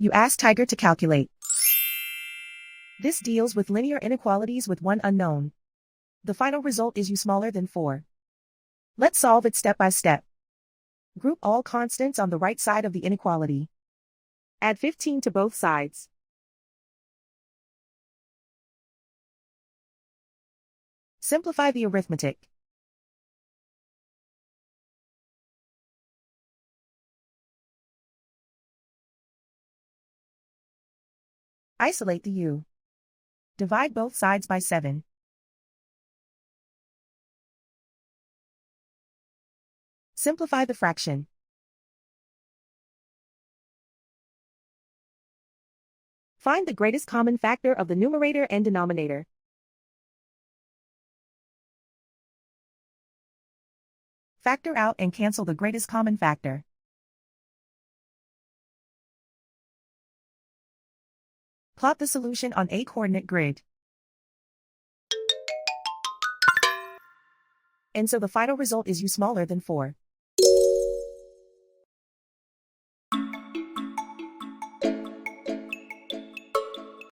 You ask Tiger to calculate. This deals with linear inequalities with one unknown. The final result is u smaller than 4. Let's solve it step by step. Group all constants on the right side of the inequality. Add 15 to both sides. Simplify the arithmetic. Isolate the u. Divide both sides by 7. Simplify the fraction. Find the greatest common factor of the numerator and denominator. Factor out and cancel the greatest common factor. Plot the solution on a coordinate grid. And so the final result is u smaller than 4.